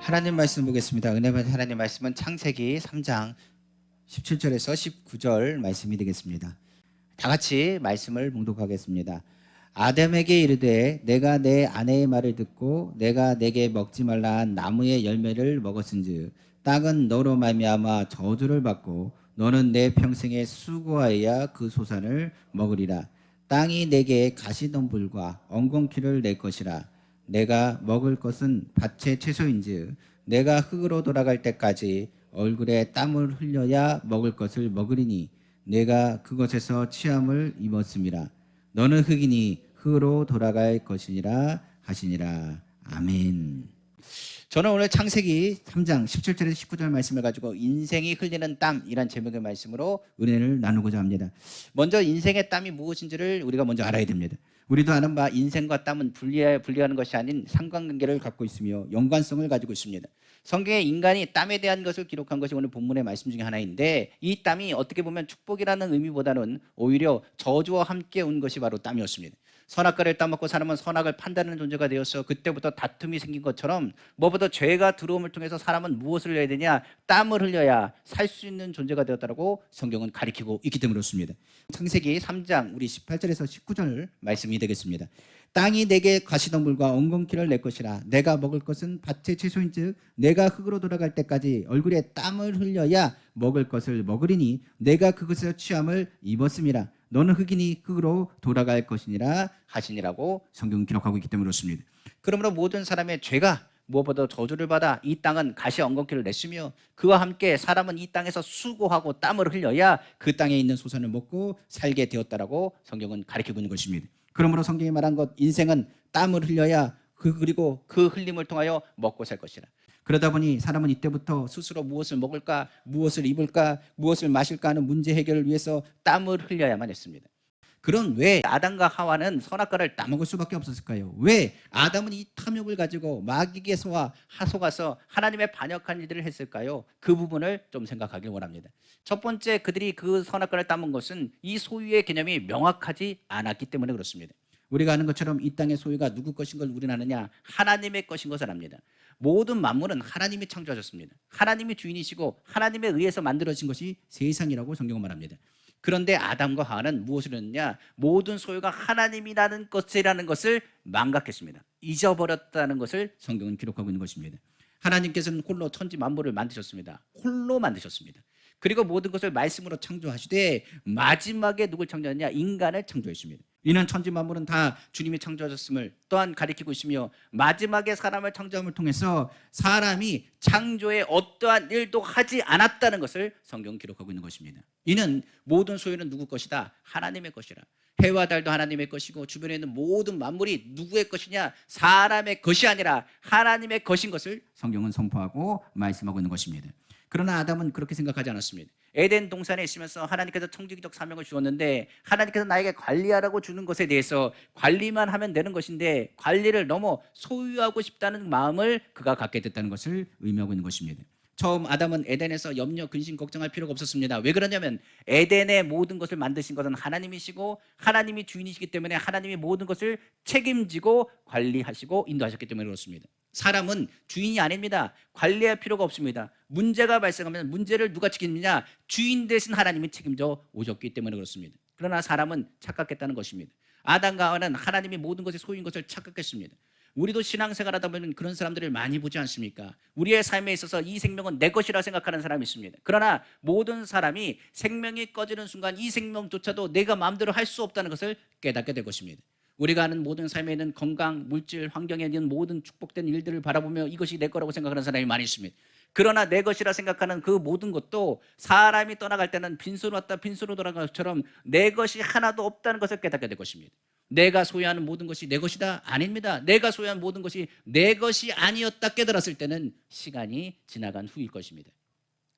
하나님 말씀 보겠습니다. 은혜 받은 하나님 말씀은 창세기 3장 17절에서 19절 말씀이 되겠습니다. 다 같이 말씀을 봉독하겠습니다. 아담에게 이르되 내가 내 아내의 말을 듣고 내가 내게 먹지 말라 한 나무의 열매를 먹었은즉 땅은 너로 말미암아 저주를 받고 너는 내 평생에 수고하여야 그 소산을 먹으리라. 땅이 내게 가시덤불과 엉겅퀴를 낼 것이라. 내가 먹을 것은 밭의 채소인즉 내가 흙으로 돌아갈 때까지 얼굴에 땀을 흘려야 먹을 것을 먹으리니 내가 그것에서 취함을 입었음이라. 너는 흙이니 흙으로 돌아갈 것이니라 하시니라. 아멘. 저는 오늘 창세기 3장 17절에서 19절 말씀을 가지고 인생이 흘리는 땀이란 제목의 말씀으로 은혜를 나누고자 합니다. 먼저 인생의 땀이 무엇인지를 우리가 먼저 알아야 됩니다. 우리도 아는 바 인생과 땀은 분리하는 것이 아닌 상관관계를 갖고 있으며 연관성을 가지고 있습니다. 성경에 인간이 땀에 대한 것을 기록한 것이 오늘 본문의 말씀 중에 하나인데, 이 땀이 어떻게 보면 축복이라는 의미보다는 오히려 저주와 함께 온 것이 바로 땀이었습니다. 선악과를 따먹고 사람은 선악을 판단하는 존재가 되어서 그때부터 다툼이 생긴 것처럼 무엇보다 죄가 들어옴을 통해서 사람은 무엇을 해야 되냐? 땀을 흘려야 살 수 있는 존재가 되었다고 성경은 가리키고 있기 때문에 그렇습니다. 창세기 3장 우리 18절에서 19절 말씀이 되겠습니다. 땅이 내게 가시덤불과 엉겅퀴를 낼 것이라. 내가 먹을 것은 밭의 채소인즉 내가 흙으로 돌아갈 때까지 얼굴에 땀을 흘려야 먹을 것을 먹으리니 내가 그것에서 취함을 입었음이라. 너는 흙이니 흙으로 돌아갈 것이니라 하시니라고 성경은 기록하고 있기 때문에 그렇습니다. 그러므로 모든 사람의 죄가 무엇보다 저주를 받아 이 땅은 가시 엉겅퀴를 냈으며 그와 함께 사람은 이 땅에서 수고하고 땀을 흘려야 그 땅에 있는 소산을 먹고 살게 되었다라고 성경은 가르치고 있는 것입니다. 그러므로 성경이 말한 것, 인생은 땀을 흘려야 그리고 그 흘림을 통하여 먹고 살 것이라. 그러다 보니 사람은 이때부터 스스로 무엇을 먹을까, 무엇을 입을까, 무엇을 마실까 하는 문제 해결을 위해서 땀을 흘려야만 했습니다. 그럼 왜 아담과 하와는 선악과를 따먹을 수밖에 없었을까요? 왜 아담은 이 탐욕을 가지고 마귀에서와 하속아서 하나님의 반역한 일들을 했을까요? 그 부분을 좀 생각하길 원합니다. 첫 번째, 그들이 그 선악과를 따먹은 것은 이 소유의 개념이 명확하지 않았기 때문에 그렇습니다. 우리가 아는 것처럼 이 땅의 소유가 누구 것인 걸 우리는 아느냐? 하나님의 것인 것을 압니다. 모든 만물은 하나님이 창조하셨습니다. 하나님이 주인이시고 하나님에 의해서 만들어진 것이 세상이라고 성경은 말합니다. 그런데 아담과 하와는 무엇을 했느냐? 모든 소유가 하나님이라는 것이라는 것을 망각했습니다. 잊어버렸다는 것을 성경은 기록하고 있는 것입니다. 하나님께서는 홀로 천지 만물을 만드셨습니다. 홀로 만드셨습니다. 그리고 모든 것을 말씀으로 창조하시되 마지막에 누굴 창조했냐? 인간을 창조했습니다. 이는 천지 만물은 다 주님이 창조하셨음을 또한 가리키고 있으며 마지막에 사람을 창조함을 통해서 사람이 창조에 어떠한 일도 하지 않았다는 것을 성경은 기록하고 있는 것입니다. 이는 모든 소유는 누구 것이다? 하나님의 것이라. 해와 달도 하나님의 것이고 주변에 있는 모든 만물이 누구의 것이냐? 사람의 것이 아니라 하나님의 것인 것을 성경은 선포하고 말씀하고 있는 것입니다. 그러나 아담은 그렇게 생각하지 않았습니다. 에덴 동산에 있으면서 하나님께서 청지기적 사명을 주었는데 하나님께서 나에게 관리하라고 주는 것에 대해서 관리만 하면 되는 것인데 관리를 너무 소유하고 싶다는 마음을 그가 갖게 됐다는 것을 의미하고 있는 것입니다. 처음 아담은 에덴에서 염려, 근심, 걱정할 필요가 없었습니다. 왜 그러냐면 에덴의 모든 것을 만드신 것은 하나님이시고 하나님이 주인이시기 때문에 하나님이 모든 것을 책임지고 관리하시고 인도하셨기 때문에 그렇습니다. 사람은 주인이 아닙니다. 관리할 필요가 없습니다. 문제가 발생하면 문제를 누가 책임지냐? 주인 대신 하나님이 책임져 오셨기 때문에 그렇습니다. 그러나 사람은 착각했다는 것입니다. 아담과 하와는 하나님이 모든 것이 소유인 것을 착각했습니다. 우리도 신앙생활하다 보면 그런 사람들을 많이 보지 않습니까? 우리의 삶에 있어서 이 생명은 내 것이라 생각하는 사람이 있습니다. 그러나 모든 사람이 생명이 꺼지는 순간 이 생명조차도 내가 마음대로 할 수 없다는 것을 깨닫게 될 것입니다. 우리가 아는 모든 삶에 있는 건강, 물질, 환경에 있는 모든 축복된 일들을 바라보며 이것이 내 거라고 생각하는 사람이 많이 있습니다. 그러나 내 것이라 생각하는 그 모든 것도 사람이 떠나갈 때는 빈손으로 왔다 빈손으로 돌아간 것처럼 내 것이 하나도 없다는 것을 깨닫게 될 것입니다. 내가 소유하는 모든 것이 내 것이다? 아닙니다. 내가 소유한 모든 것이 내 것이 아니었다 깨달았을 때는 시간이 지나간 후일 것입니다.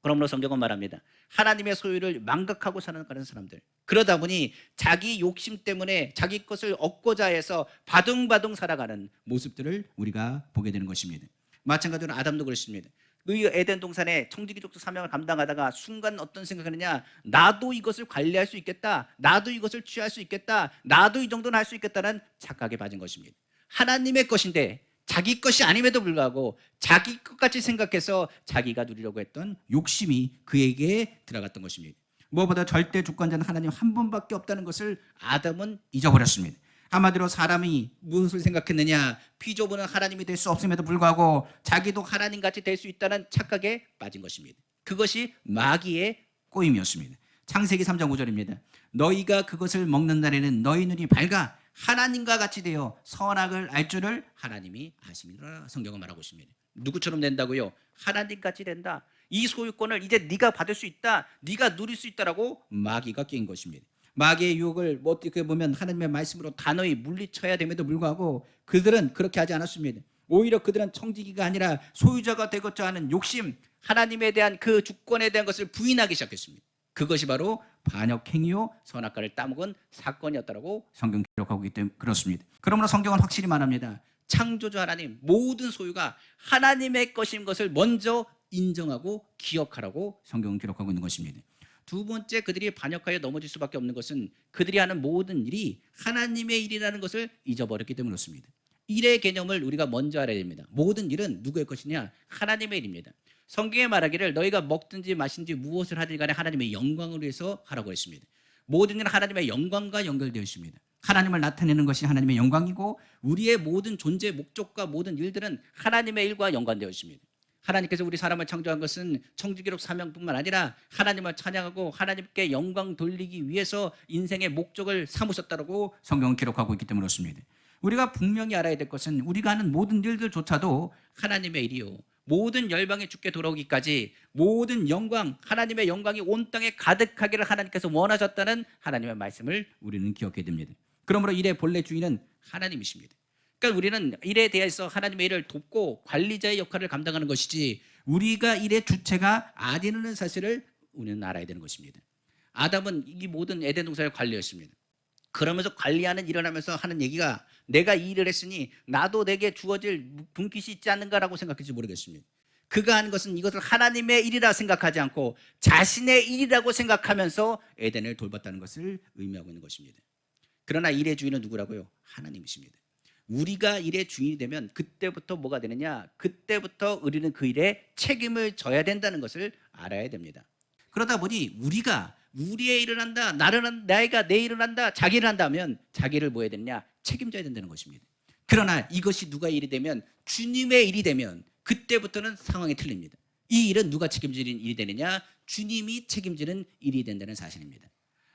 그러므로 성경은 말합니다. 하나님의 소유를 망각하고 살아가는 사람들, 그러다 보니 자기 욕심 때문에 자기 것을 얻고자 해서 바둥바둥 살아가는 모습들을 우리가 보게 되는 것입니다. 마찬가지로 아담도 그렇습니다. 그 에덴 동산에 청지기적 사명을 감당하다가 순간 어떤 생각을 하느냐? 나도 이것을 관리할 수 있겠다, 나도 이것을 취할 수 있겠다, 나도 이 정도는 할 수 있겠다는 착각에 빠진 것입니다. 하나님의 것인데 자기 것이 아님에도 불구하고 자기 것같이 생각해서 자기가 누리려고 했던 욕심이 그에게 들어갔던 것입니다. 무엇보다 절대 주권자는 하나님 한 분밖에 없다는 것을 아담은 잊어버렸습니다. 한마디로 사람이 무엇을 생각했느냐, 피조물은 하나님이 될 수 없음에도 불구하고 자기도 하나님같이 될 수 있다는 착각에 빠진 것입니다. 그것이 마귀의 꼬임이었습니다. 창세기 3장 5절입니다. 너희가 그것을 먹는 날에는 너희 눈이 밝아 하나님과 같이 되어 선악을 알 줄을 하나님이 아심이라 성경은 말하고 있습니다. 누구처럼 된다고요? 하나님같이 된다. 이 소유권을 이제 네가 받을 수 있다, 네가 누릴 수 있다라고 마귀가 낀 것입니다. 마귀의 유혹을 어떻게 보면 하나님의 말씀으로 단호히 물리쳐야 됨에도 불구하고 그들은 그렇게 하지 않았습니다. 오히려 그들은 청지기가 아니라 소유자가 되고자 하는 욕심, 하나님에 대한 그 주권에 대한 것을 부인하기 시작했습니다. 그것이 바로 반역행위요 선악과를 따먹은 사건이었다고 성경 기록하고 있기 때문에 그렇습니다. 그러므로 성경은 확실히 말합니다. 창조주 하나님 모든 소유가 하나님의 것인 것을 먼저 인정하고 기억하라고 성경은 기록하고 있는 것입니다. 두 번째, 그들이 반역하여 넘어질 수밖에 없는 것은 그들이 하는 모든 일이 하나님의 일이라는 것을 잊어버렸기 때문에 그렇습니다. 일의 개념을 우리가 먼저 알아야 됩니다. 모든 일은 누구의 것이냐? 하나님의 일입니다. 성경에 말하기를 너희가 먹든지 마신지 무엇을 하든지 간에 하나님의 영광을 위해서 하라고 했습니다. 모든 일은 하나님의 영광과 연결되어 있습니다. 하나님을 나타내는 것이 하나님의 영광이고 우리의 모든 존재 목적과 모든 일들은 하나님의 일과 연관되어 있습니다. 하나님께서 우리 사람을 창조한 것은 청지기록 사명뿐만 아니라 하나님을 찬양하고 하나님께 영광 돌리기 위해서 인생의 목적을 삼으셨다고 성경은 기록하고 있기 때문에 그렇습니다. 우리가 분명히 알아야 될 것은 우리가 하는 모든 일들조차도 하나님의 일이요, 모든 열방이 주께 돌아오기까지 모든 영광, 하나님의 영광이 온 땅에 가득하기를 하나님께서 원하셨다는 하나님의 말씀을 우리는 기억해야 됩니다. 그러므로 일의 본래 주인은 하나님이십니다. 그러니까 우리는 일에 대해서 하나님의 일을 돕고 관리자의 역할을 감당하는 것이지 우리가 일의 주체가 아니라는 사실을 우리는 알아야 되는 것입니다. 아담은 이 모든 에덴 동산을 관리했습니다. 그러면서 관리하는 일을 하면서 하는 얘기가 내가 이 일을 했으니 나도 내게 주어질 분깃이 있지 않는가라고 생각할지 모르겠습니다. 그가 하는 것은 이것을 하나님의 일이라 생각하지 않고 자신의 일이라고 생각하면서 에덴을 돌봤다는 것을 의미하고 있는 것입니다. 그러나 일의 주인은 누구라고요? 하나님이십니다. 우리가 일의 주인이 되면 그때부터 뭐가 되느냐? 그때부터 우리는 그 일에 책임을 져야 된다는 것을 알아야 됩니다. 그러다 보니 우리가 우리의 일을 한다, 나가 내 일을 한다, 자기 일을 한다면 자기를 뭐 해야 되느냐? 책임져야 된다는 것입니다. 그러나 이것이 누가 일이 되면, 주님의 일이 되면 그때부터는 상황이 틀립니다. 이 일은 누가 책임지는 일이 되느냐? 주님이 책임지는 일이 된다는 사실입니다.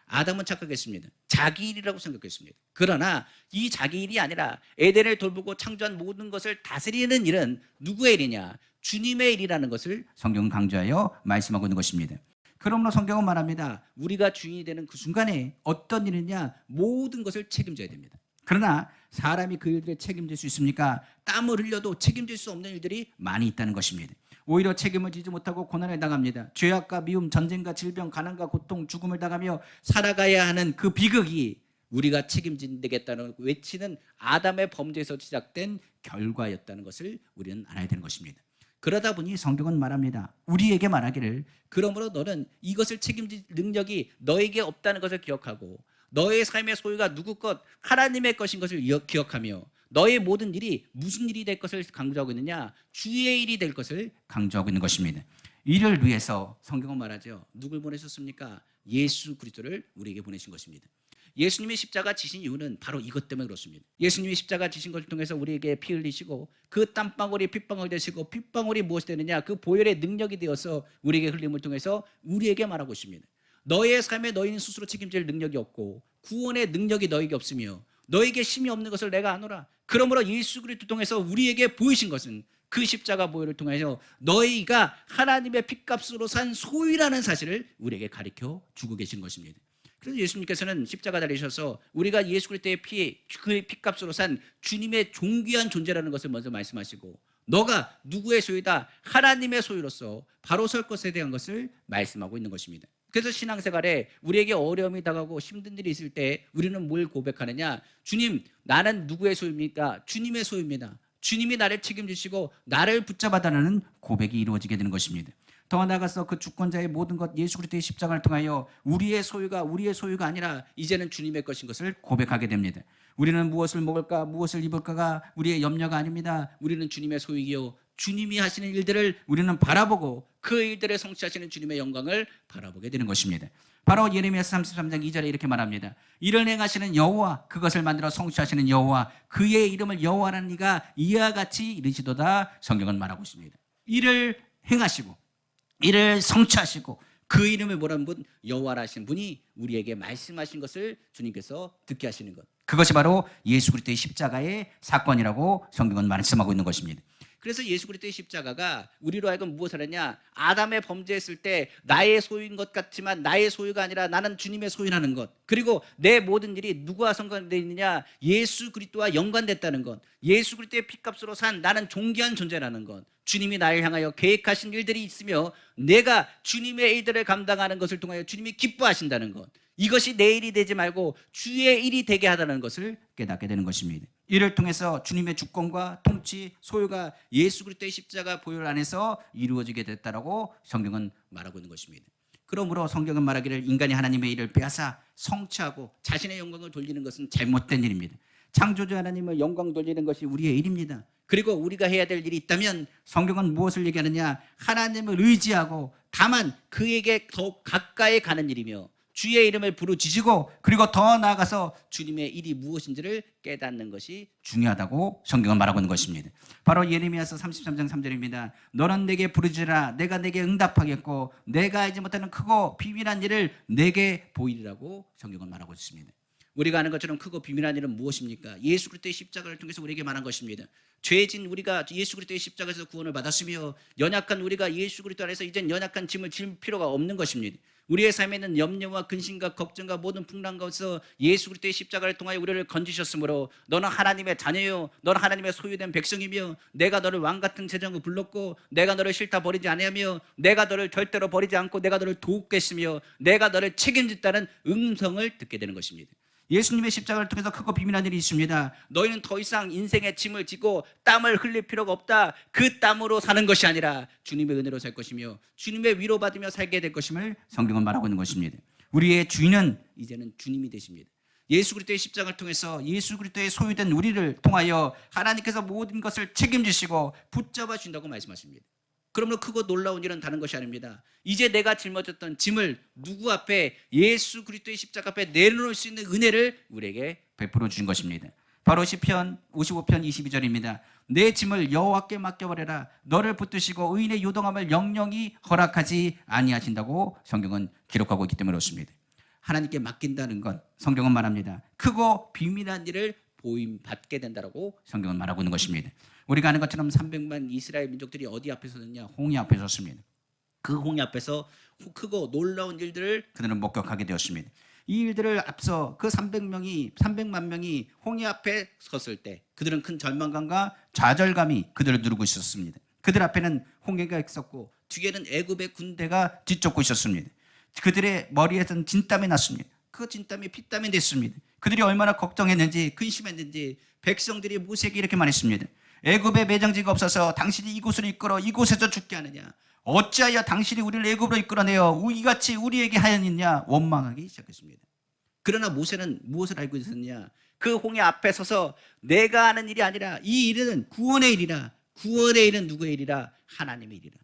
아담은 착각했습니다. 자기 일이라고 생각했습니다. 그러나 이 자기 일이 아니라 에덴을 돌보고 창조한 모든 것을 다스리는 일은 누구의 일이냐? 주님의 일이라는 것을 성경은 강조하여 말씀하고 있는 것입니다. 그러므로 성경은 말합니다. 우리가 주인이 되는 그 순간에 어떤 일이냐? 모든 것을 책임져야 됩니다. 그러나 사람이 그 일들을 책임질 수 있습니까? 땀을 흘려도 책임질 수 없는 일들이 많이 있다는 것입니다. 오히려 책임을 지지 못하고 고난을 당합니다. 죄악과 미움, 전쟁과 질병, 가난과 고통, 죽음을 당하며 살아가야 하는 그 비극이 우리가 책임진다겠다는 외치는 아담의 범죄에서 시작된 결과였다는 것을 우리는 알아야 되는 것입니다. 그러다 보니 성경은 말합니다. 우리에게 말하기를 그러므로 너는 이것을 책임질 능력이 너에게 없다는 것을 기억하고 너의 삶의 소유가 누구 것? 하나님의 것인 것을 기억하며 너의 모든 일이 무슨 일이 될 것을 강조하고 있느냐? 주의 일이 될 것을 강조하고 있는 것입니다. 이를 위해서 성경은 말하죠. 누굴 보내셨습니까? 예수 그리스도를 우리에게 보내신 것입니다. 예수님이 십자가 지신 이유는 바로 이것 때문에 그렇습니다. 예수님이 십자가 지신 것을 통해서 우리에게 피 흘리시고 그 땀방울이 핏방울 되시고 핏방울이 무엇이 되느냐? 그 보혈의 능력이 되어서 우리에게 흘림을 통해서 우리에게 말하고 있습니다. 너의 삶에 너희는 스스로 책임질 능력이 없고 구원의 능력이 너에게 없으며 너에게 힘이 없는 것을 내가 아노라. 그러므로 예수 그리스도 통해서 우리에게 보이신 것은 그 십자가 보혈을 통해서 너희가 하나님의 핏값으로 산 소유라는 사실을 우리에게 가르쳐 주고 계신 것입니다. 그래서 예수님께서는 십자가 달리셔서 우리가 예수 그리스도의 피, 그 핏값으로 산 주님의 존귀한 존재라는 것을 먼저 말씀하시고 너가 누구의 소유다? 하나님의 소유로서 바로 설 것에 대한 것을 말씀하고 있는 것입니다. 그래서 신앙생활에 우리에게 어려움이 다가오고 힘든 일이 있을 때 우리는 뭘 고백하느냐? 주님, 나는 누구의 소유입니까? 주님의 소유입니다. 주님이 나를 책임지시고 나를 붙잡아달라는 고백이 이루어지게 되는 것입니다. 더 나아가서 그 주권자의 모든 것 예수 그리스도의 십자가를 통하여 우리의 소유가 아니라 이제는 주님의 것인 것을 고백하게 됩니다. 우리는 무엇을 먹을까 무엇을 입을까가 우리의 염려가 아닙니다. 우리는 주님의 소유이요 주님이 하시는 일들을 우리는 바라보고 그 일들을 성취하시는 주님의 영광을 바라보게 되는 것입니다. 바로 예레미야서 33장 2절에 이렇게 말합니다. 이를 행하시는 여호와 그것을 만들어 성취하시는 여호와 그의 이름을 여호와라는 이가 이와 같이 이르시도다. 성경은 말하고 있습니다. 이를 행하시고 이를 성취하시고 그 이름을 뭐라는 분? 여호와라 하신 분이 우리에게 말씀하신 것을 주님께서 듣게 하시는 것, 그것이 바로 예수 그리스도의 십자가의 사건이라고 성경은 말씀하고 있는 것입니다. 그래서 예수 그리스도의 십자가가 우리로 하여금 무엇을 했냐? 아담의 범죄했을 때 나의 소유인 것 같지만 나의 소유가 아니라 나는 주님의 소유라는 것, 그리고 내 모든 일이 누구와 연관되어 있느냐? 예수 그리스도와 연관됐다는 것, 예수 그리스도의 피값으로 산 나는 존귀한 존재라는 것, 주님이 나를 향하여 계획하신 일들이 있으며 내가 주님의 일들을 감당하는 것을 통하여 주님이 기뻐하신다는 것, 이것이 내 일이 되지 말고 주의 일이 되게 하다는 것을 깨닫게 되는 것입니다. 이를 통해서 주님의 주권과 통치, 소유가 예수 그리스도의 십자가 보혈 안에서 이루어지게 됐다라고 성경은 말하고 있는 것입니다. 그러므로 성경은 말하기를 인간이 하나님의 일을 빼앗아 성취하고 자신의 영광을 돌리는 것은 잘못된 일입니다. 창조주 하나님을 영광 돌리는 것이 우리의 일입니다. 그리고 우리가 해야 될 일이 있다면 성경은 무엇을 얘기하느냐? 하나님을 의지하고 다만 그에게 더 가까이 가는 일이며 주의 이름을 부르짖고 그리고 더 나아가서 주님의 일이 무엇인지를 깨닫는 것이 중요하다고 성경은 말하고 있는 것입니다. 바로 예레미야서 33장 3절입니다. 너는 내게 부르짖으라 내가 내게 응답하겠고 내가 알지 못하는 크고 비밀한 일을 내게 보이리라고 성경은 말하고 있습니다. 우리가 아는 것처럼 크고 비밀한 일은 무엇입니까? 예수 그리스도의 십자가를 통해서 우리에게 말한 것입니다. 죄진 우리가 예수 그리스도의 십자가에서 구원을 받았으며 연약한 우리가 예수 그리스도 안에서 이젠 연약한 짐을 질 필요가 없는 것입니다. 우리의 삶에는 염려와 근심과 걱정과 모든 풍랑 가운데서 예수 그리스도의 십자가를 통하여 우리를 건지셨으므로 너는 하나님의 자녀요 너는 하나님의 소유된 백성이며 내가 너를 왕같은 제정을 불렀고 내가 너를 싫다 버리지 아니하며 내가 너를 절대로 버리지 않고 내가 너를 돕겠으며 내가 너를 책임진다는 음성을 듣게 되는 것입니다. 예수님의 십자가를 통해서 크고 비밀한 일이 있습니다. 너희는 더 이상 인생의 짐을 지고 땀을 흘릴 필요가 없다. 그 땀으로 사는 것이 아니라 주님의 은혜로 살 것이며 주님의 위로받으며 살게 될 것임을 성경은 말하고 있는 것입니다. 우리의 주인은 이제는 주님이 되십니다. 예수 그리스도의 십자가를 통해서 예수 그리스도의 소유된 우리를 통하여 하나님께서 모든 것을 책임지시고 붙잡아 주신다고 말씀하십니다. 그러므로 크고 놀라운 일은 다른 것이 아닙니다. 이제 내가 짊어졌던 짐을 누구 앞에? 예수 그리스도의 십자가 앞에 내려놓을 수 있는 은혜를 우리에게 베풀어 주신 것입니다. 바로 시편 55편 22절입니다. 내 짐을 여호와께 맡겨버려라. 너를 붙드시고 의인의 요동함을 영영히 허락하지 아니하신다고 성경은 기록하고 있기 때문에 그렇습니다. 하나님께 맡긴다는 건 성경은 말합니다. 크고 비밀한 일을 보임받게 된다라고 성경은 말하고 있는 것입니다. 우리가 아는 것처럼 300만 이스라엘 민족들이 어디 앞에 섰느냐? 홍해 앞에 섰습니다. 그 홍해 앞에서 크고 놀라운 일들을 그들은 목격하게 되었습니다. 이 일들을 앞서 그 300만 명이 홍해 앞에 섰을 때 그들은 큰 절망감과 좌절감이 그들을 누르고 있었습니다. 그들 앞에는 홍해가 있었고 뒤에는 애굽의 군대가 뒤쫓고 있었습니다. 그들의 머리에서는 진땀이 났습니다. 그 진땀이 피땀이 됐습니다. 그들이 얼마나 걱정했는지 근심했는지 백성들이 모세에게 이렇게 말했습니다. 애굽에 매장지가 없어서 당신이 이곳으로 이끌어 이곳에서 죽게 하느냐? 어찌하여 당신이 우리를 애굽으로 이끌어내어 이같이 우리에게 하였느냐? 원망하기 시작했습니다. 그러나 모세는 무엇을 알고 있었느냐? 그 홍해 앞에 서서 내가 하는 일이 아니라 이 일은 구원의 일이라. 구원의 일은 누구의 일이라? 하나님의 일이라.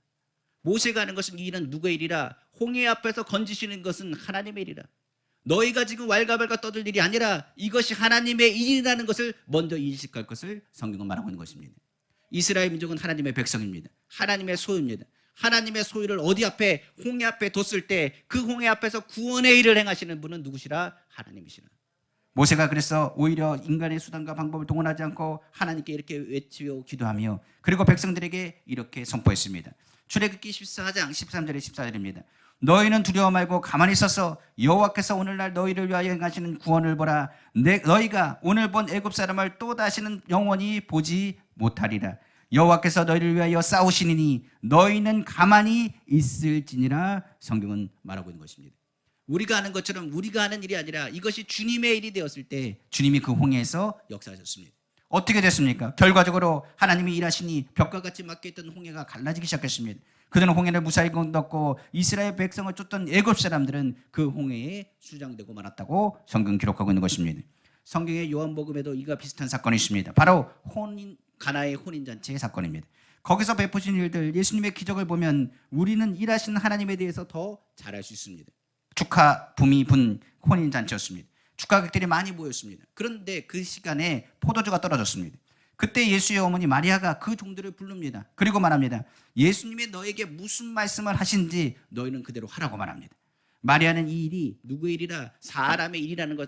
모세가 하는 것은 이 일은 누구의 일이라? 홍해 앞에서 건지시는 것은 하나님의 일이라. 너희가 지금 왈가왈가 떠들 일이 아니라 이것이 하나님의 일이라는 것을 먼저 인식할 것을 성경은 말하고 있는 것입니다. 이스라엘 민족은 하나님의 백성입니다. 하나님의 소유입니다. 하나님의 소유를 어디 앞에? 홍해 앞에 뒀을 때 그 홍해 앞에서 구원의 일을 행하시는 분은 누구시라? 하나님이시라. 모세가 그래서 오히려 인간의 수단과 방법을 동원하지 않고 하나님께 이렇게 외치고 기도하며 그리고 백성들에게 이렇게 선포했습니다. 출애굽기 14장 13절에 14절입니다. 너희는 두려워 말고 가만히 있어서 여호와께서 오늘날 너희를 위하여 행하시는 구원을 보라. 너희가 오늘 본 애굽 사람을 또 다시는 영원히 보지 못하리라. 여호와께서 너희를 위하여 싸우시니 너희는 가만히 있을지니라. 성경은 말하고 있는 것입니다. 우리가 아는 것처럼 우리가 하는 일이 아니라 이것이 주님의 일이 되었을 때 주님이 그 홍해에서 역사하셨습니다. 어떻게 됐습니까? 결과적으로 하나님이 일하시니 벽과 같이 막혀있던 홍해가 갈라지기 시작했습니다. 그들은 홍해를 무사히 건넜고 이스라엘 백성을 쫓던 애굽 사람들은 그 홍해에 수장되고 말았다고 성경 기록하고 있는 것입니다. 성경의 요한복음에도 이가 비슷한 사건이 있습니다. 바로 가나의 혼인잔치의 사건입니다. 거기서 베푸신 일들, 예수님의 기적을 보면 우리는 일하시는 하나님에 대해서 더 잘 알 수 있습니다. 축하 붐이 분 혼인잔치였습니다. 축하객들이 많이 모였습니다. 그런데 그 시간에 포도주가 떨어졌습니다. 그때 예수의 어머니 마리아가 그 종들을 부릅니다. 그리고 말합니다. 예수님이 너에게 무슨 말씀을 하신지 너희는 그대로 하라고 말합니다. 마리아는 이 일이 누구의 일이라 사람의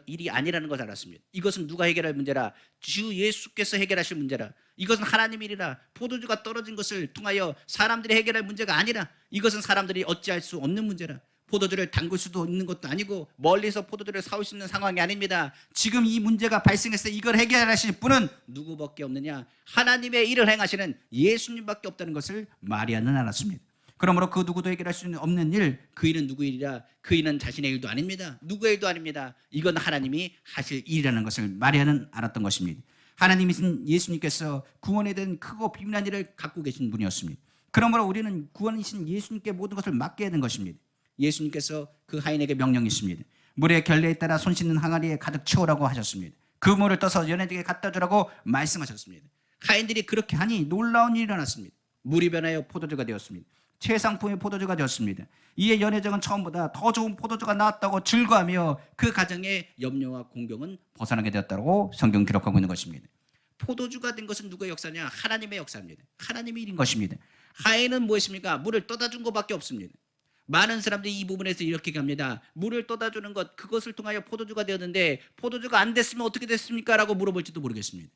일이 아니라는 것을 알았습니다. 이것은 누가 해결할 문제라 주 예수께서 해결하실 문제라 이것은 하나님의 일이라 포도주가 떨어진 것을 통하여 사람들이 해결할 문제가 아니라 이것은 사람들이 어찌할 수 없는 문제라 포도주를 담글 수도 있는 것도 아니고 멀리서 포도주를 사올 수 있는 상황이 아닙니다. 지금 이 문제가 발생했을 때 이걸 해결하실 분은 누구밖에 없느냐 하나님의 일을 행하시는 예수님밖에 없다는 것을 마리아는 알았습니다. 그러므로 그 누구도 해결할 수 없는 일, 그 일은 누구의 일이라 그 일은 자신의 일도 아닙니다. 누구의 일도 아닙니다. 이건 하나님이 하실 일이라는 것을 마리아는 알았던 것입니다. 하나님이신 예수님께서 구원에 대한 크고 비밀한 일을 갖고 계신 분이었습니다. 그러므로 우리는 구원이신 예수님께 모든 것을 맡겨야 하는 것입니다. 예수님께서 그 하인에게 명령이 있습니다. 물의 결례에 따라 손 씻는 항아리에 가득 채우라고 하셨습니다. 그 물을 떠서 연예들에게 갖다 주라고 말씀하셨습니다. 하인들이 그렇게 하니 놀라운 일이 일어났습니다. 물이 변하여 포도주가 되었습니다. 최상품의 포도주가 되었습니다. 이에 연회장은 처음보다 더 좋은 포도주가 나왔다고 즐거워하며 그 가정의 염려와 공경은 벗어나게 되었다고 성경 기록하고 있는 것입니다. 포도주가 된 것은 누구의 역사냐? 하나님의 역사입니다. 하나님의 일인 것입니다. 하인은 무엇입니까? 물을 떠다 준 것밖에 없습니다. 많은 사람들이 이 부분에서 이렇게 갑니다. 물을 떠다 주는 것, 그것을 통하여 포도주가 되었는데 포도주가 안 됐으면 어떻게 됐습니까? 라고 물어볼지도 모르겠습니다.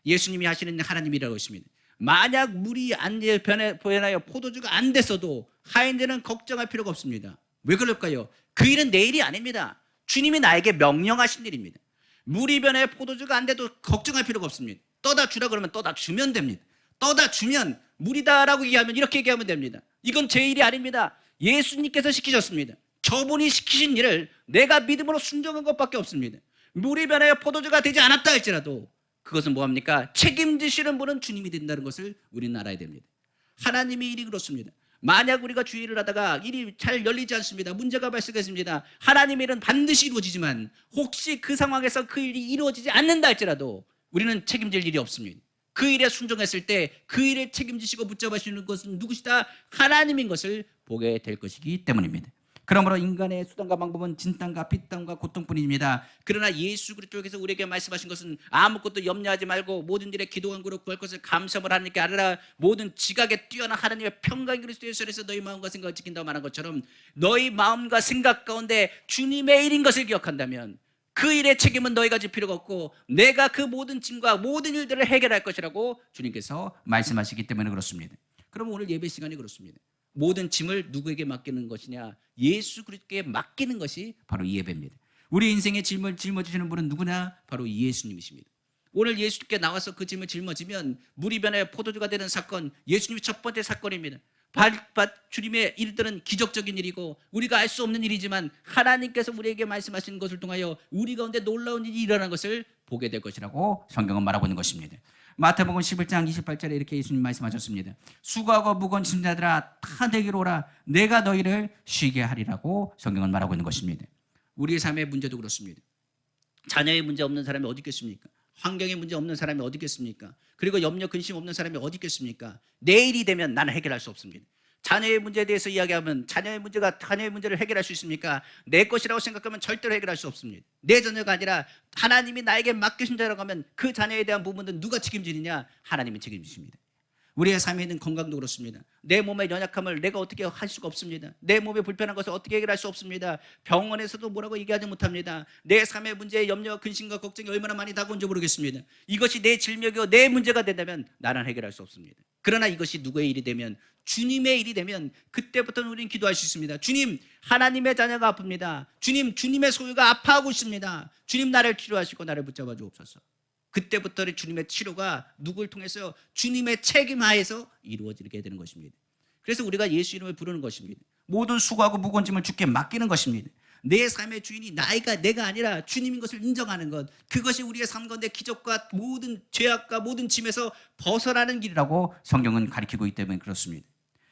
예수님이 하시는 하나님이라고 했습니다. 만약 물이 안 변하여 포도주가 안 됐어도 하인들은 걱정할 필요가 없습니다. 왜 그럴까요? 그 일은 내 일이 아닙니다. 주님이 나에게 명령하신 일입니다. 물이 변하여 포도주가 안 돼도 걱정할 필요가 없습니다. 떠다 주라 그러면 떠다 주면 됩니다. 떠다 주면 물이다라고 얘기하면 이렇게 얘기하면 됩니다. 이건 제 일이 아닙니다. 예수님께서 시키셨습니다. 저분이 시키신 일을 내가 믿음으로 순종한 것밖에 없습니다. 물이 변하여 포도주가 되지 않았다 할지라도 그것은 뭐합니까? 책임지시는 분은 주님이 된다는 것을 우리는 알아야 됩니다. 하나님의 일이 그렇습니다. 만약 우리가 주의를 하다가 일이 잘 열리지 않습니다. 문제가 발생했습니다. 하나님의 일은 반드시 이루어지지만 혹시 그 상황에서 그 일이 이루어지지 않는다 할지라도 우리는 책임질 일이 없습니다. 그 일에 순종했을 때 그 일을 책임지시고 붙잡으시는 것은 누구시다? 하나님인 것을 보게 될 것이기 때문입니다. 그러므로 인간의 수단과 방법은 진땀과 피땀과 고통뿐입니다. 그러나 예수 그리스도께서 우리에게 말씀하신 것은 아무것도 염려하지 말고 모든 일에 기도 간구로 구할 것을 감사함을 하나님께 알아라. 모든 지각에 뛰어난 하나님의 평강 그리스도 예수에서 너희 마음과 생각을 지킨다고 말한 것처럼 너희 마음과 생각 가운데 주님의 일인 것을 기억한다면 그 일의 책임은 너희가 질 필요가 없고 내가 그 모든 짐과 모든 일들을 해결할 것이라고 주님께서 말씀하시기 때문에 그렇습니다. 그럼 오늘 예배 시간이 그렇습니다. 모든 짐을 누구에게 맡기는 것이냐? 예수 그리스도께 맡기는 것이 바로 이 예배입니다. 우리 인생의 짐을 짊어지시는 분은 누구나 바로 예수님이십니다. 오늘 예수님께 나와서 그 짐을 짊어지면 물이 변하여 포도주가 되는 사건, 예수님의 첫 번째 사건입니다. 주님의 일들은 기적적인 일이고 우리가 알 수 없는 일이지만 하나님께서 우리에게 말씀하시는 것을 통하여 우리 가운데 놀라운 일이 일어난 것을 보게 될 것이라고 성경은 말하고 있는 것입니다. 마태복음 11장 28절에 이렇게 예수님 말씀하셨습니다. 수고하고 무거운 짐 자들아 다 내게로 오라 내가 너희를 쉬게 하리라고 성경은 말하고 있는 것입니다. 우리의 삶의 문제도 그렇습니다. 자녀의 문제 없는 사람이 어디 있겠습니까? 환경에 문제 없는 사람이 어디 있겠습니까? 그리고 염려 근심 없는 사람이 어디 있겠습니까? 내일이 되면 나는 해결할 수 없습니다. 자녀의 문제에 대해서 이야기하면 자녀의 문제를 해결할 수 있습니까? 내 것이라고 생각하면 절대로 해결할 수 없습니다. 내 자녀가 아니라 하나님이 나에게 맡기신 자라고 하면 그 자녀에 대한 부분은 누가 책임지느냐? 하나님이 책임지십니다. 우리의 삶에 있는 건강도 그렇습니다. 내 몸의 연약함을 내가 어떻게 할 수가 없습니다. 내 몸에 불편한 것을 어떻게 해결할 수 없습니다. 병원에서도 뭐라고 얘기하지 못합니다. 내 삶의 문제에 염려, 근심과 걱정이 얼마나 많이 다가온지 모르겠습니다. 이것이 내 질병이고 내 문제가 된다면 나는 해결할 수 없습니다. 그러나 이것이 누구의 일이 되면 주님의 일이 되면 그때부터는 우리는 기도할 수 있습니다. 주님, 하나님의 자녀가 아픕니다. 주님, 주님의 소유가 아파하고 있습니다. 주님, 나를 치료하시고 나를 붙잡아 주옵소서. 그때부터는 주님의 치료가 누구를 통해서 주님의 책임하에서 이루어지게 되는 것입니다. 그래서 우리가 예수 이름을 부르는 것입니다. 모든 수고하고 무거운 짐을 주께 맡기는 것입니다. 내 삶의 주인이 내가 아니라 주님인 것을 인정하는 것, 그것이 우리의 삶 가운데 기적과 모든 죄악과 모든 짐에서 벗어나는 길이라고 성경은 가리키고 있기 때문에 그렇습니다.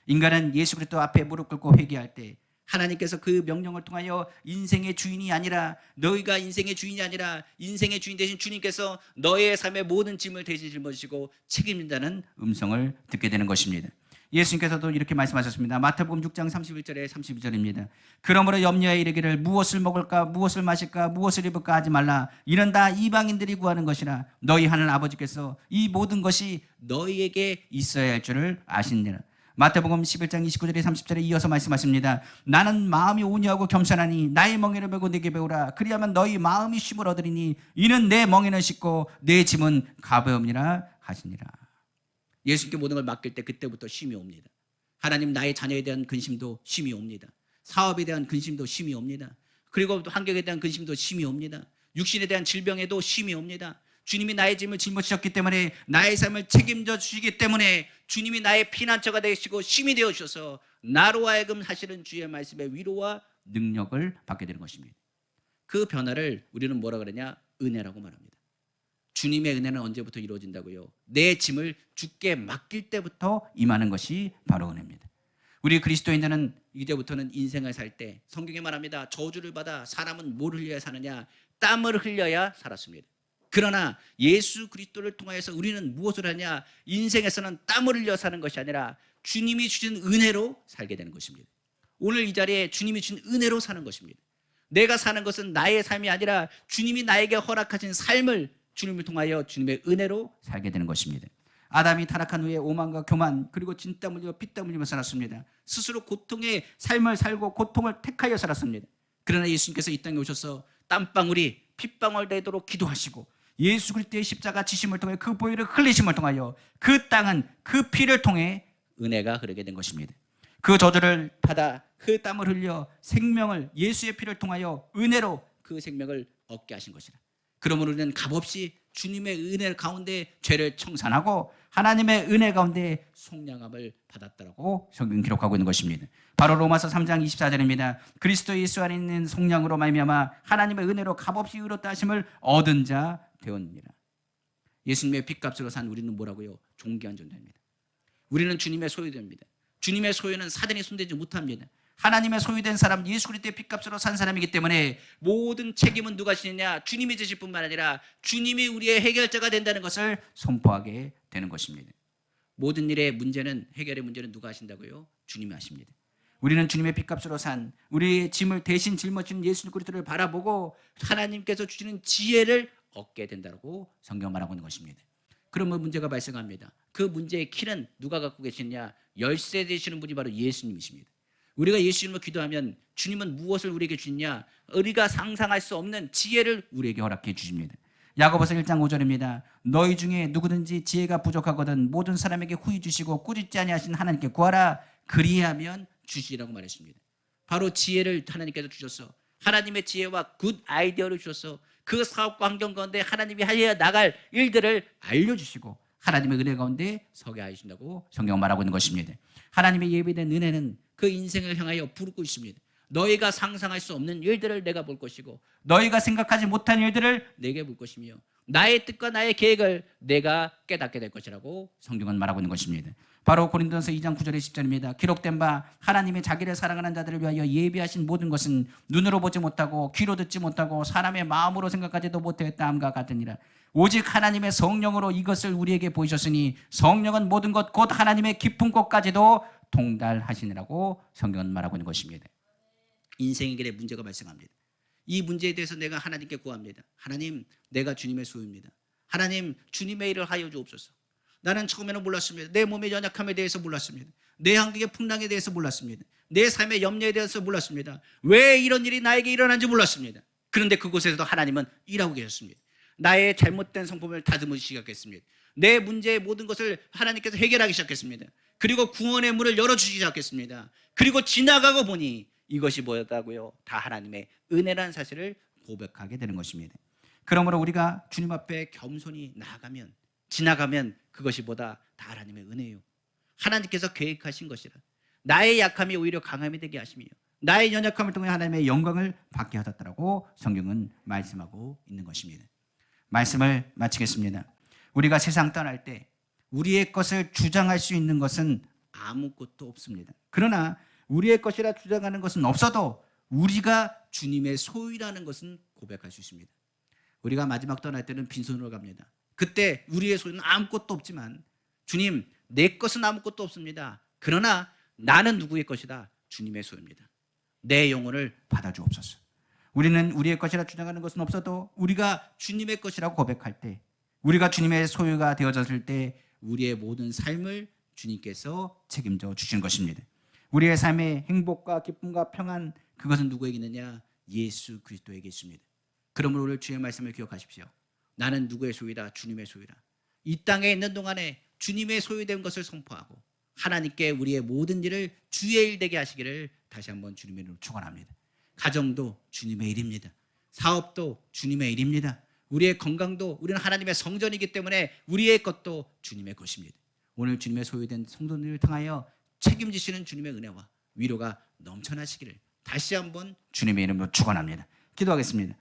인간은 예수 그리스도 앞에 무릎 꿇고 회개할 때 하나님께서 그 명령을 통하여 인생의 주인이 아니라, 너희가 인생의 주인이 아니라 인생의 주인 되신 주님께서 너의 삶의 모든 짐을 대신 짊어지시고 책임진다는 음성을 듣게 되는 것입니다. 예수님께서도 이렇게 말씀하셨습니다. 마태복음 6장 31절에 32절입니다. 그러므로 염려에 이르기를 무엇을 먹을까 무엇을 마실까 무엇을 입을까 하지 말라. 이는 다 이방인들이 구하는 것이라. 너희 하늘 아버지께서 이 모든 것이 너희에게 있어야 할 줄을 아시니라. 마태복음 11장 29절에 30절에 이어서 말씀하십니다. 나는 마음이 온유하고 겸손하니 나의 멍에를 메고 내게 배우라. 그리하면 너희 마음이 쉼을 얻으리니 이는 내 멍에는 쉽고 내 짐은 가벼움이라 하시니라. 예수님께 모든 걸 맡길 때 그때부터 쉼이 옵니다. 하나님, 나의 자녀에 대한 근심도 쉼이 옵니다. 사업에 대한 근심도 쉼이 옵니다. 그리고 또 환경에 대한 근심도 쉼이 옵니다. 육신에 대한 질병에도 쉼이 옵니다. 주님이 나의 짐을 짊어지셨기 때문에, 나의 삶을 책임져 주시기 때문에 주님이 나의 피난처가 되시고 쉼이 되어 주셔서 나로 하여금 하시는 주의 말씀의 위로와 능력을 받게 되는 것입니다. 그 변화를 우리는 뭐라 그러냐? 은혜라고 말합니다. 주님의 은혜는 언제부터 이루어진다고요? 내 짐을 주께 맡길 때부터 임하는 것이 바로 은혜입니다. 우리 그리스도인들은 이제부터는 인생을 살 때 성경에 말합니다. 저주를 받아 사람은 뭘 흘려야 사느냐? 땀을 흘려야 살았습니다. 그러나 예수 그리스도를 통하여서 우리는 무엇을 하냐? 인생에서는 땀을 흘려 사는 것이 아니라 주님이 주신 은혜로 살게 되는 것입니다. 오늘 이 자리에 주님이 주신 은혜로 사는 것입니다. 내가 사는 것은 나의 삶이 아니라 주님이 나에게 허락하신 삶을 주님을 통하여 주님의 은혜로 살게 되는 것입니다. 아담이 타락한 후에 오만과 교만, 그리고 진땀 흘리며 피땀 흘리며 살았습니다. 스스로 고통의 삶을 살고 고통을 택하여 살았습니다. 그러나 예수님께서 이 땅에 오셔서 땀방울이 핏방울 되도록 기도하시고 예수 그리스도의 십자가 지심을 통해 그 보혈을 흘리심을 통하여 그 땅은 그 피를 통해 은혜가 흐르게 된 것입니다. 그 저주를 받아 그 땀을 흘려 생명을, 예수의 피를 통하여 은혜로 그 생명을 얻게 하신 것이라. 그러므로 우리는 값없이 주님의 은혜 가운데 죄를 청산하고 하나님의 은혜 가운데 속량함을 받았다라고 성경 기록하고 있는 것입니다. 바로 로마서 3장 24절입니다. 그리스도 예수 안에 있는 속량으로 말미암아 하나님의 은혜로 값없이 의롭다 하심을 얻은 자 되었느니라. 예수님의 핏값으로 산 우리는 뭐라고요? 존귀한 존재입니다. 우리는 주님의 소유됩니다. 주님의 소유는 사단이 손대지 못합니다. 하나님의 소유된 사람, 예수 그리스도의 핏값으로 산 사람이기 때문에 모든 책임은 누가 지느냐? 주님이 지실 뿐만 아니라 주님이 우리의 해결자가 된다는 것을 선포하게 되는 것입니다. 모든 일의 문제는, 해결의 문제는 누가 하신다고요? 주님이 하십니다. 우리는 주님의 핏값으로 산, 우리의 짐을 대신 짊어지는 예수 그리스도를 바라보고 하나님께서 주시는 지혜를 얻게 된다고 성경 말하고 있는 것입니다. 그러면 문제가 발생합니다. 그 문제의 키는 누가 갖고 계시느냐? 열쇠 되시는 분이 바로 예수님이십니다. 우리가 예수님을 기도하면 주님은 무엇을 우리에게 주시냐? 우리가 상상할 수 없는 지혜를 우리에게 허락해 주십니다. 야고보서 1장 5절입니다. 너희 중에 누구든지 지혜가 부족하거든 모든 사람에게 후히 주시고 꾸짖지 아니하신 하나님께 구하라. 그리하면 주시라고 말했습니다. 바로 지혜를 하나님께서 주셔서, 하나님의 지혜와 굿 아이디어를 주셔서 그 사업과 환경 가운데 하나님이 하여 나갈 일들을 알려주시고 하나님의 은혜 가운데 서게 하신다고 성경 말하고 있는 것입니다. 하나님의 예비된 은혜는 그 인생을 향하여 부르고 있습니다. 너희가 상상할 수 없는 일들을 내가 볼 것이고 너희가 생각하지 못한 일들을 내게 볼 것이며 나의 뜻과 나의 계획을 내가 깨닫게 될 것이라고 성경은 말하고 있는 것입니다. 바로 고린도전서 2장 9절에 10절입니다. 기록된 바 하나님의 자기를 사랑하는 자들을 위하여 예비하신 모든 것은 눈으로 보지 못하고 귀로 듣지 못하고 사람의 마음으로 생각하지도 못했다함과 같으니라. 오직 하나님의 성령으로 이것을 우리에게 보이셨으니 성령은 모든 것 곧 하나님의 깊은 것까지도 통달하시느라고 성경은 말하고 있는 것입니다. 인생의 길에 문제가 발생합니다. 이 문제에 대해서 내가 하나님께 구합니다. 하나님, 내가 주님의 소유입니다. 하나님, 주님의 일을 하여 주옵소서. 나는 처음에는 몰랐습니다. 내 몸의 연약함에 대해서 몰랐습니다. 내 환경의 풍랑에 대해서 몰랐습니다. 내 삶의 염려에 대해서 몰랐습니다. 왜 이런 일이 나에게 일어난지 몰랐습니다. 그런데 그곳에서도 하나님은 일하고 계셨습니다. 나의 잘못된 성품을 다듬으시기 시작했습니다. 내 문제의 모든 것을 하나님께서 해결하기 시작했습니다. 그리고 구원의 문을 열어주시기 시작했습니다. 그리고 지나가고 보니 이것이 뭐였다고요? 다 하나님의 은혜라는 사실을 고백하게 되는 것입니다. 그러므로 우리가 주님 앞에 겸손히 나아가면, 지나가면 그것이 보다 다 하나님의 은혜예요. 하나님께서 계획하신 것이라. 나의 약함이 오히려 강함이 되게 하시며 나의 연약함을 통해 하나님의 영광을 받게 하셨다라고 성경은 말씀하고 있는 것입니다. 말씀을 마치겠습니다. 우리가 세상 떠날 때 우리의 것을 주장할 수 있는 것은 아무것도 없습니다. 그러나 우리의 것이라 주장하는 것은 없어도 우리가 주님의 소유라는 것은 고백할 수 있습니다. 우리가 마지막 떠날 때는 빈손으로 갑니다. 그때 우리의 소유는 아무것도 없지만 주님, 내 것은 아무것도 없습니다. 그러나 나는 누구의 것이다? 주님의 소유입니다. 내 영혼을 받아주옵소서. 우리는 우리의 것이라 주장하는 것은 없어도 우리가 주님의 것이라고 고백할 때, 우리가 주님의 소유가 되어졌을 때 우리의 모든 삶을 주님께서 책임져 주시는 것입니다. 우리의 삶의 행복과 기쁨과 평안, 그것은 누구에게 있느냐? 예수 그리스도에게 있습니다. 그러므로 오늘 주의 말씀을 기억하십시오. 나는 누구의 소유다? 주님의 소유다. 이 땅에 있는 동안에 주님의 소유된 것을 선포하고 하나님께 우리의 모든 일을 주의 일 되게 하시기를 다시 한번 주님의 이름으로 축원합니다. 가정도 주님의 일입니다. 사업도 주님의 일입니다. 우리의 건강도 우리는 하나님의 성전이기 때문에 우리의 것도 주님의 것입니다. 오늘 주님의 소유된 성도들을 통하여 책임지시는 주님의 은혜와 위로가 넘쳐나시기를 다시 한번 주님의 이름으로 축원합니다. 기도하겠습니다.